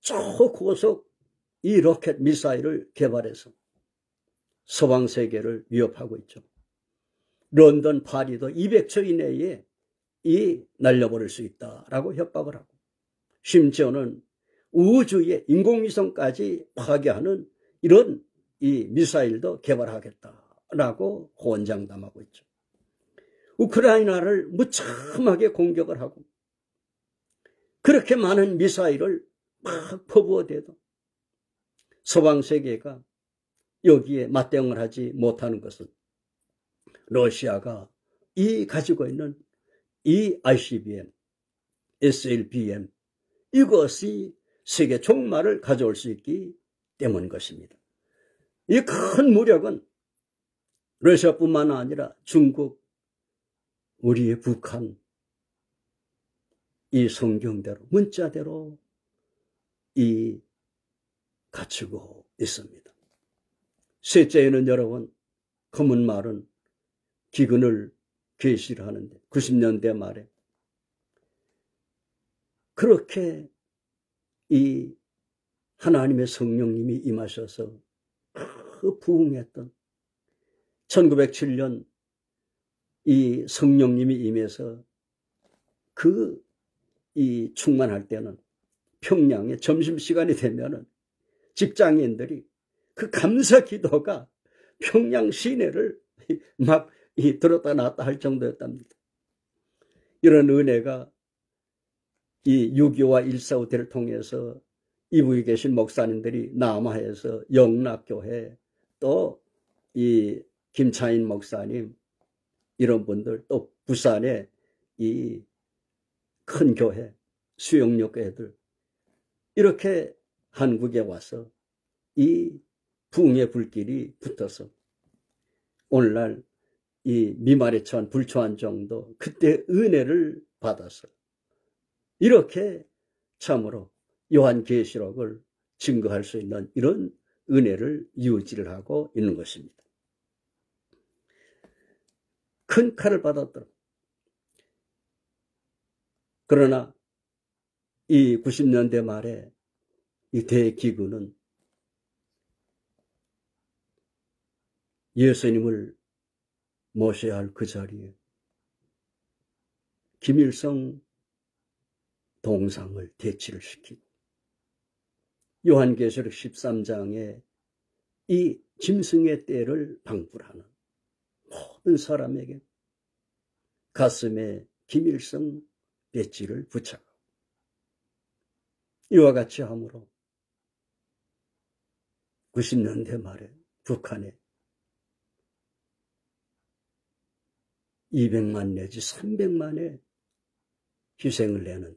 초고속 이 로켓 미사일을 개발해서 서방 세계를 위협하고 있죠. 런던, 파리도 200초 이내에 날려버릴 수 있다라고 협박을 하고, 심지어는 우주의 인공위성까지 파괴하는 이런 이 미사일도 개발하겠다라고 호언장담하고 있죠. 우크라이나를 무참하게 공격을 하고 그렇게 많은 미사일을 막 퍼부어대도 서방 세계가 여기에 맞대응을 하지 못하는 것은 러시아가 가지고 있는 이 ICBM, SLBM 이것이 세계 종말을 가져올 수 있기 때문인 것입니다. 이 큰 무력은 러시아뿐만 아니라 중국, 우리의 북한, 이 성경대로, 문자대로 갖추고 있습니다. 셋째에는 여러분, 검은 말은 기근을 계시를 하는데 90년대 말에 그렇게 이 하나님의 성령님이 임하셔서 부흥했던 1907년 이 성령님이 임해서 충만할 때는 평양에 점심시간이 되면은 직장인들이 그 감사 기도가 평양 시내를 막 들었다 놨다 할 정도였답니다. 이런 은혜가 이 6.25와 1.45 대를 통해서 이북에 계신 목사님들이 남하에서 영락교회 또 이 김차인 목사님 이런 분들 또 부산에 이 큰 교회 수영역 교회들 이렇게 한국에 와서 이 부흥의 불길이 붙어서 오늘날 이 미말에 처한 불초한 정도 그때 은혜를 받아서 이렇게 참으로 요한계시록을 증거할 수 있는 이런 은혜를 유지를 하고 있는 것입니다. 큰 칼을 받았더라. 그러나 이 90년대 말에 이 대기근은 예수님을 모셔야 할 그 자리에 김일성 동상을 대치를 시키고 요한계시록 13장에 이 짐승의 떼를 방불하는 모든 사람에게 가슴에 김일성 배지를 붙여가고 이와 같이 함으로 90년대 말에 북한에 200만 내지 300만의 희생을 내는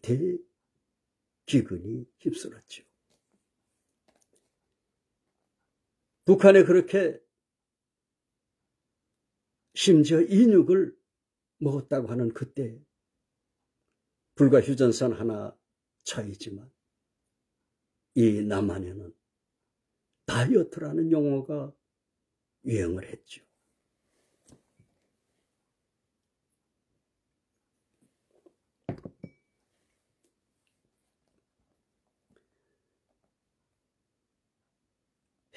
대기근이 휩쓸었죠. 북한에 그렇게 심지어 인육을 먹었다고 하는 그때 불과 휴전선 하나 차이지만 이 남한에는 다이어트라는 용어가 유행을 했죠.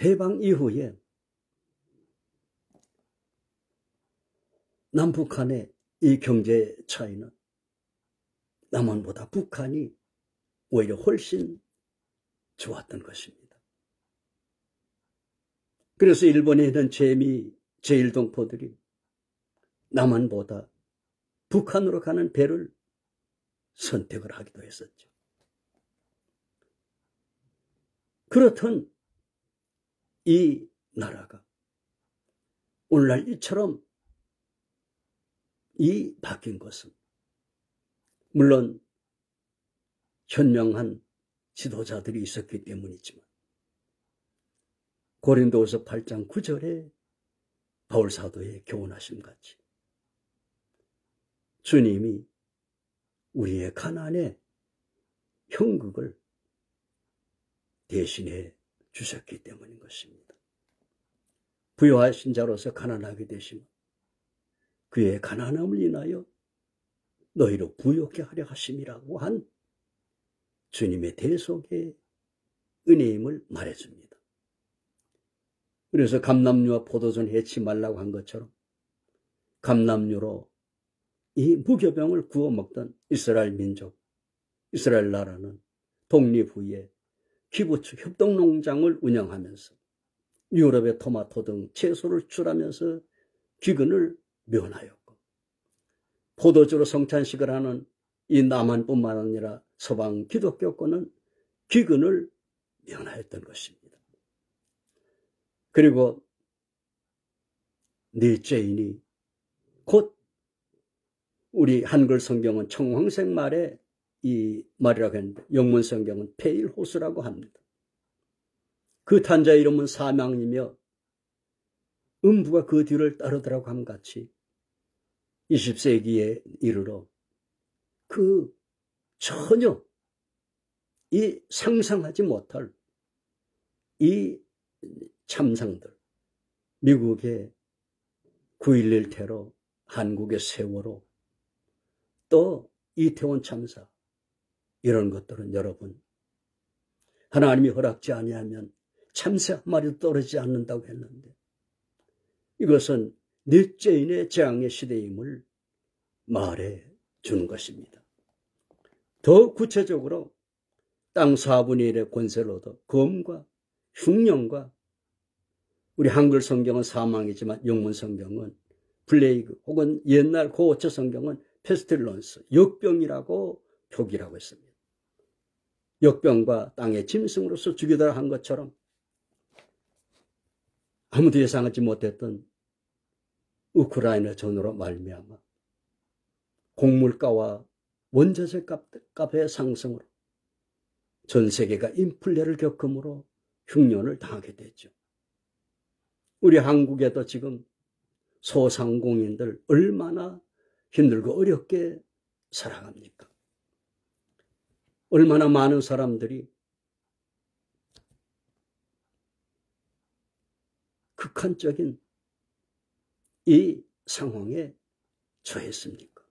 해방 이후에 남북한의 이 경제 차이는 남한보다 북한이 오히려 훨씬 좋았던 것입니다. 그래서 일본에 있는 제1동포들이 남한보다 북한으로 가는 배를 선택을 하기도 했었죠. 그렇던 이 나라가 오늘날 이처럼 바뀐 것은 물론 현명한 지도자들이 있었기 때문이지만 고린도후서 8장 9절에 바울사도의 교훈하심같이 주님이 우리의 가난의 형극을 대신해 주셨기 때문인 것입니다. 부유하신 자로서 가난하게 되시면 그의 가난함을 인하여 너희로 부유하게 하려 하심이라고 한 주님의 대속의 은혜임을 말해줍니다. 그래서 감람류와 포도전 해치 말라고 한 것처럼 감람류로 이 무교병을 구워 먹던 이스라엘 민족, 이스라엘 나라는 독립 후에 키부츠 협동농장을 운영하면서 유럽의 토마토 등 채소를 수출하면서 기근을 면하였고 포도주로 성찬식을 하는 이 남한뿐만 아니라 서방 기독교권은 기근을 면하였던 것입니다. 그리고 넷째인이 곧 우리 한글 성경은 청황색 말에 이 말이라고 했는데 영문 성경은 페일호수라고 합니다. 그 탄자의 이름은 사망이며 음부가 그 뒤를 따르더라고 함같이 20세기에 이르러 그 전혀 이 상상하지 못할 이 참상들, 미국의 9.11 테러, 한국의 세월호, 또 이태원 참사, 이런 것들은 여러분 하나님이 허락지 아니하면 참새 한 마리도 떨어지지 않는다고 했는데 이것은 넷째인의 재앙의 시대임을 말해 주는 것입니다. 더 구체적으로 땅 4분의 1의 권세를 얻어 검과 흉령과 우리 한글 성경은 사망이지만 영문 성경은 플레이그 혹은 옛날 고어처 성경은 페스틸런스, 역병이라고 표기라고 했습니다. 역병과 땅의 짐승으로서 죽이더라 한 것처럼 아무도 예상하지 못했던 우크라이나 전으로 말미암아 곡물가와 원자재 값의 상승으로 전 세계가 인플레를 겪음으로 흉년을 당하게 됐죠. 우리 한국에도 지금 소상공인들 얼마나 힘들고 어렵게 살아갑니까? 얼마나 많은 사람들이 극한적인 이 상황에 처했습니까?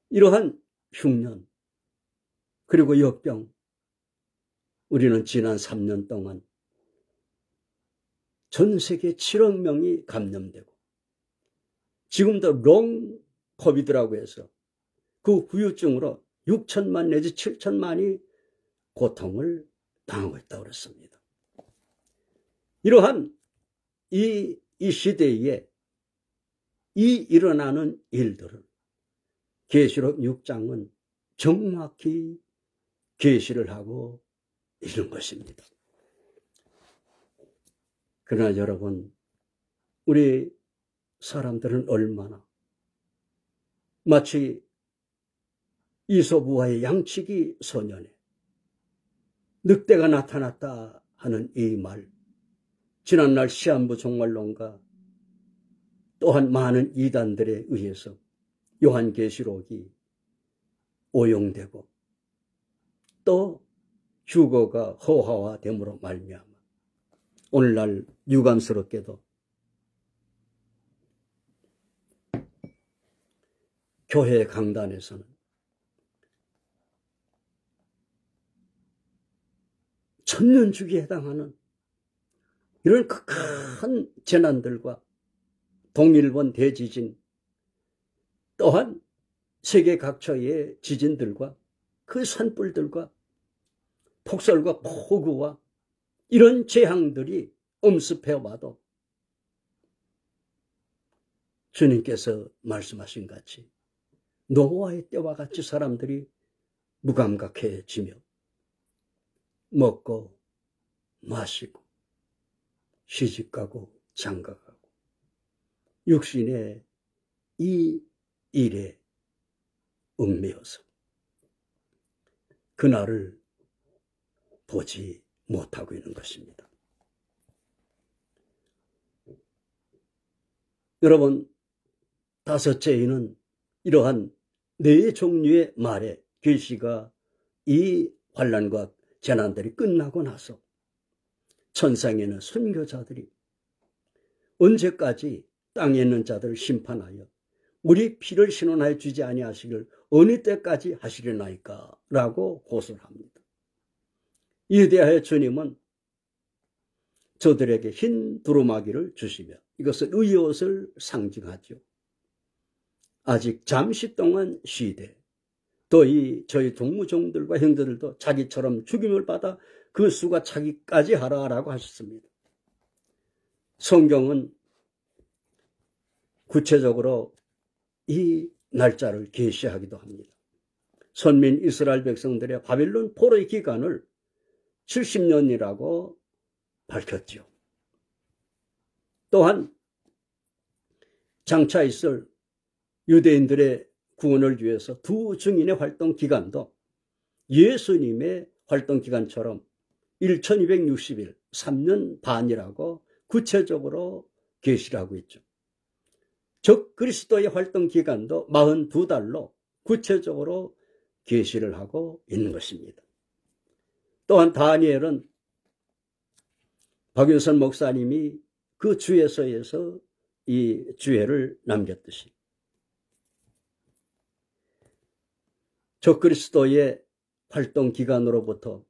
이러한 흉년 그리고 역병, 우리는 지난 3년 동안 전 세계 7억 명이 감염되고 지금도 롱 코비드라고 해서 그 후유증으로 6천만 내지 7천만이 고통을 당하고 있다고 그랬습니다. 이러한 이 시대에 이 일어나는 일들을 계시록 6장은 정확히 계시를 하고 있는 것입니다. 그러나 여러분, 우리 사람들은 얼마나 마치 이솝우화의 양치기 소년에 늑대가 나타났다 하는 이 말, 지난날 시한부 종말론가 또한 많은 이단들에 의해서 요한계시록이 오용되고 또 휴거가 허화화됨으로 말미암아 오늘날 유감스럽게도 교회 강단에서는 천년주기에 해당하는 이런 극한 재난들과 동일본 대지진 또한 세계 각처의 지진들과 그 산불들과 폭설과 폭우와 이런 재앙들이 엄습해와도 주님께서 말씀하신 같이 노아의 때와 같이 사람들이 무감각해지며 먹고 마시고 시집가고 장가가고 육신의 이 일에 얽매여서 그날을 보지 못하고 있는 것입니다. 여러분, 다섯째에는 이러한 네 종류의 말의 계시가 이 환난과 재난들이 끝나고 나서 천상에는 선교자들이 언제까지 땅에 있는 자들을 심판하여 우리 피를 신원하여 주지 아니하시길 어느 때까지 하시려나이까 라고 호소를 합니다. 이에 대하여 주님은 저들에게 흰 두루마기를 주시며 이것은 의의 옷을 상징하죠. 아직 잠시 동안 쉬되 또 저희 동무종들과 형제들도 자기처럼 죽임을 받아 그 수가 차기까지 하라라고 하셨습니다. 성경은 구체적으로 이 날짜를 계시하기도 합니다. 선민 이스라엘 백성들의 바빌론 포로의 기간을 70년이라고 밝혔죠. 또한 장차 있을 유대인들의 구원을 위해서 두 증인의 활동 기간도 예수님의 활동 기간처럼 1260일, 3년 반이라고 구체적으로 계시를 하고 있죠. 즉 그리스도의 활동 기간도 42달로 구체적으로 계시를 하고 있는 것입니다. 또한 다니엘은 박윤선 목사님이 그 주예서에서 이 주예를 남겼듯이 적그리스도의 활동 기간으로부터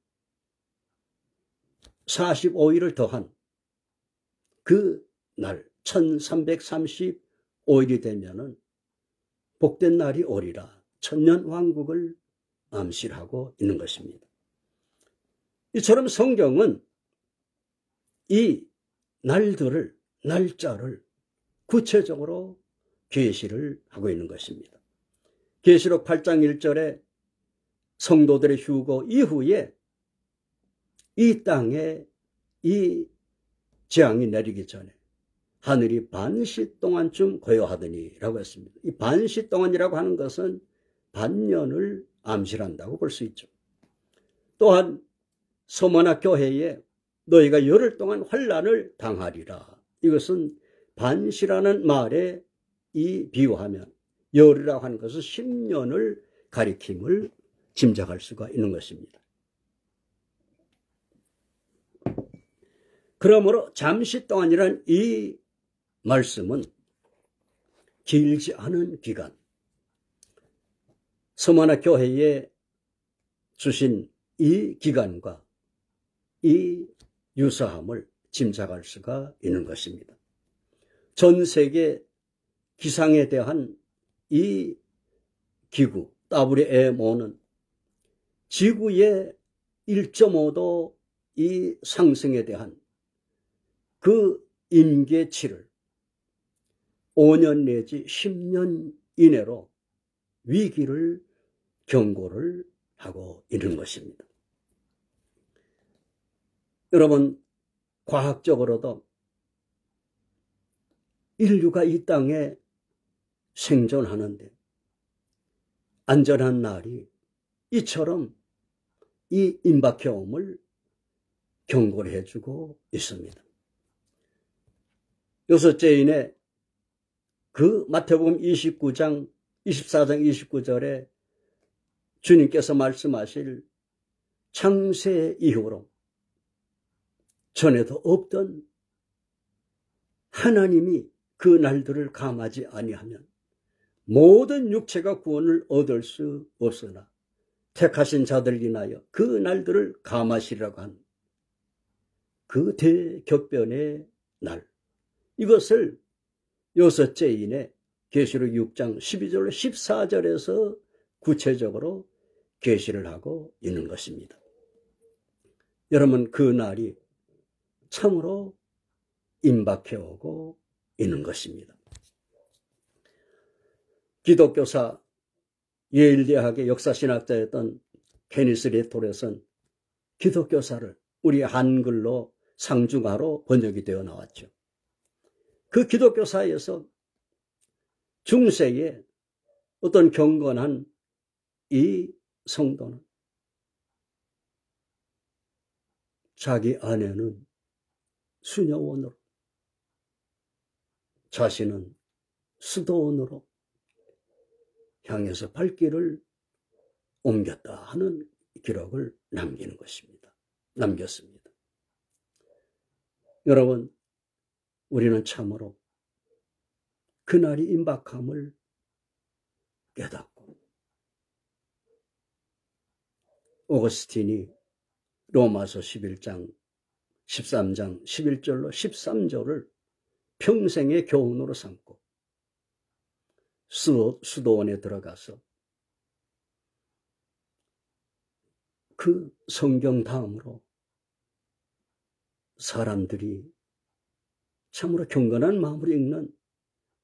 45일을 더한 그 날 1335일이 되면은 복된 날이 오리라 천년 왕국을 암시하고 있는 것입니다. 이처럼 성경은 이 날들을 날짜를 구체적으로 계시를 하고 있는 것입니다. 계시록 8장 1절에 성도들의 휴거 이후에 이 땅에 이 재앙이 내리기 전에 하늘이 반시 동안쯤 고요하더니 라고 했습니다. 이 반시 동안이라고 하는 것은 반년을 암시한다고 볼 수 있죠. 또한 서머나 교회에 너희가 열흘 동안 환난을 당하리라. 이것은 반시라는 말에 이 비유하면 열이라고 하는 것은 10년을 가리킴을 짐작할 수가 있는 것입니다. 그러므로 잠시 동안이란 이 말씀은 길지 않은 기간, 서머나 교회에 주신 이 기간과 이 유사함을 짐작할 수가 있는 것입니다. 전 세계 기상에 대한 이 기구 WMO는 지구의 1.5도 이 상승에 대한 그 임계치를 5년 내지 10년 이내로 위기를 경고를 하고 있는 것입니다. 여러분, 과학적으로도 인류가 이 땅에 생존하는데 안전한 날이 이처럼 이 임박해옴을 경고를 해주고 있습니다. 여섯째인의 그 마태복음 24장 29절에 주님께서 말씀하실 창세 이후로 전에도 없던 하나님이 그 날들을 감하지 아니하면 모든 육체가 구원을 얻을 수 없으나 택하신 자들 인하여 그 날들을 감하시리라고 한 그 대격변의 날, 이것을 여섯째인의 계시록 6장 12절로 14절에서 구체적으로 계시를 하고 있는 것입니다. 여러분, 그 날이 참으로 임박해오고 있는 것입니다. 기독교사 예일대학의 역사신학자였던 케니스 레토렛은 기독교사를 우리 한글로 상중하로 번역이 되어 나왔죠. 그 기독교사에서 중세에 어떤 경건한 이 성도는 자기 아내는 수녀원으로, 자신은 수도원으로 향해서 발길을 옮겼다 하는 기록을 남겼습니다. 여러분, 우리는 참으로 그날이 임박함을 깨닫고, 오거스틴이 로마서 11장 13장 11절로 13절을 평생의 교훈으로 삼고 수도원에 들어가서 그 성경 다음으로 사람들이 참으로 경건한 마음으로 읽는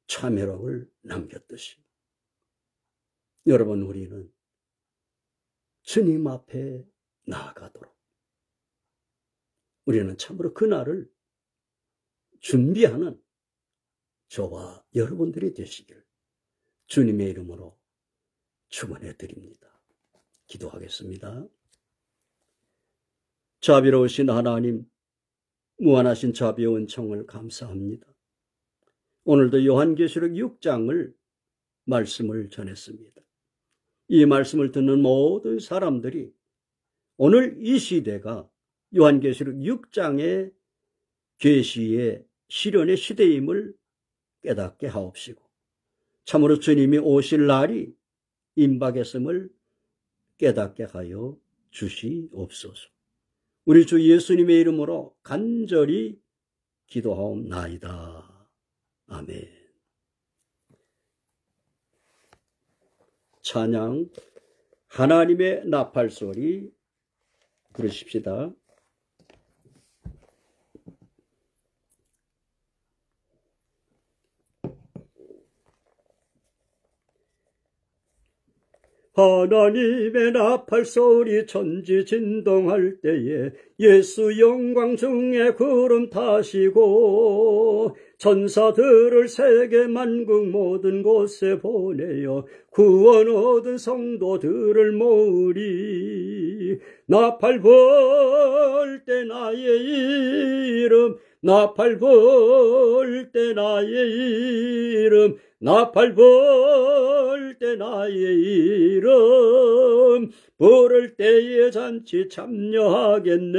참회록을 남겼듯이, 여러분, 우리는 주님 앞에 나아가도록 우리는 참으로 그날을 준비하는 저와 여러분들이 되시길 주님의 이름으로 축원해 드립니다. 기도하겠습니다. 자비로우신 하나님, 무한하신 자비의 은총을 감사합니다. 오늘도 요한계시록 6장을 말씀을 전했습니다. 이 말씀을 듣는 모든 사람들이 오늘 이 시대가 요한계시록 6장의 계시의 실현의 시대임을 깨닫게 하옵시고, 참으로 주님이 오실 날이 임박했음을 깨닫게 하여 주시옵소서. 우리 주 예수님의 이름으로 간절히 기도하옵나이다. 아멘. 찬양, 하나님의 나팔소리 부르십시다. 하나님의 나팔소리 천지 진동할 때에 예수 영광 중에 구름 타시고 천사들을 세계 만국 모든 곳에 보내어 구원 얻은 성도들을 모으리. 나팔 불 때 나의 이름, 나팔 불 때 나의 이름, 나팔 불 때 나의 이름, 부를 때에 잔치 참여하겠네.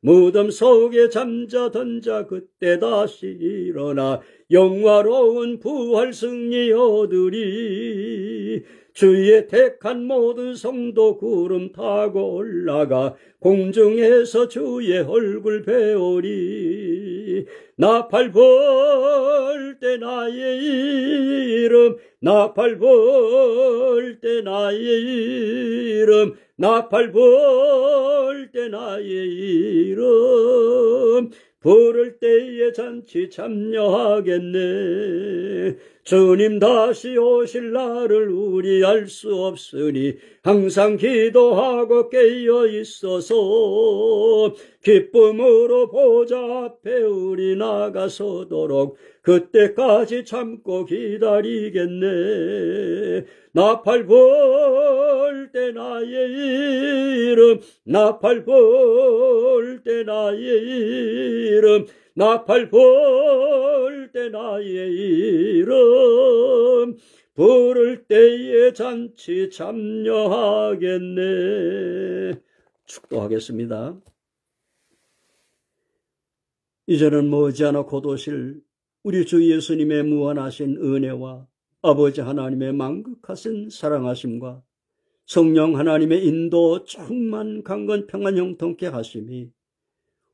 무덤 속에 잠자던 자 그때 다시 일어나 영화로운 부활 승리 얻으리. 주의 택한 모든 성도 구름 타고 올라가 공중에서 주의 얼굴 배우리. 나팔 불 때 나의 이름, 나팔 불 때 나의 이름, 나팔 불 때 나의 이름, 부를 때에 잔치 참여하겠네. 주님 다시 오실 날을 우리 알 수 없으니 항상 기도하고 깨어 있어서 기쁨으로 보좌 앞에 우리 나가서도록 그때까지 참고 기다리겠네. 나팔 불 때 나의 이름, 나팔 불 때 나의 이름, 나팔 불 때 나의 이름, 부를 때에 잔치 참여하겠네. 축도하겠습니다. 이제는 머지않아 곧 오실 우리 주 예수님의 무한하신 은혜와 아버지 하나님의 만극하신 사랑하심과 성령 하나님의 인도 충만 강건 평안 형통케 하심이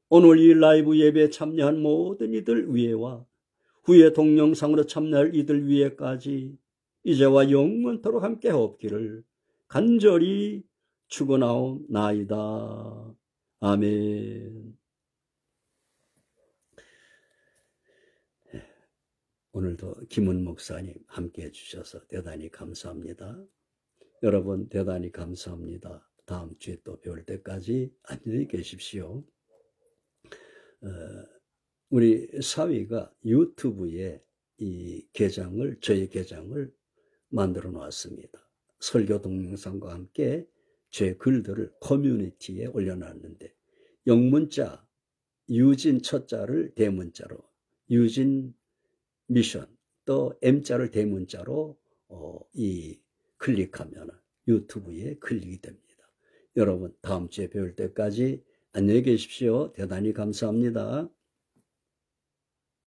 오늘 이 라이브 예배에 참여한 모든 이들 위에와 후에 동영상으로 참여할 이들 위에까지 이제와 영원토록 함께 없기를 간절히 축원하옵나이다. 아멘. 오늘도 김은 목사님 함께 해주셔서 대단히 감사합니다. 여러분 대단히 감사합니다. 다음 주에 또 뵐 때까지 안녕히 계십시오. 우리 사위가 유튜브에 이 계정을, 저희 계정을 만들어 놓았습니다. 설교 동영상과 함께 제 글들을 커뮤니티에 올려놨는데 영문자 유진 첫자를 대문자로 유진 미션 또 M자를 대문자로 이 클릭하면 유튜브에 클릭이 됩니다. 여러분 다음 주에 뵐 때까지 안녕히 계십시오. 대단히 감사합니다.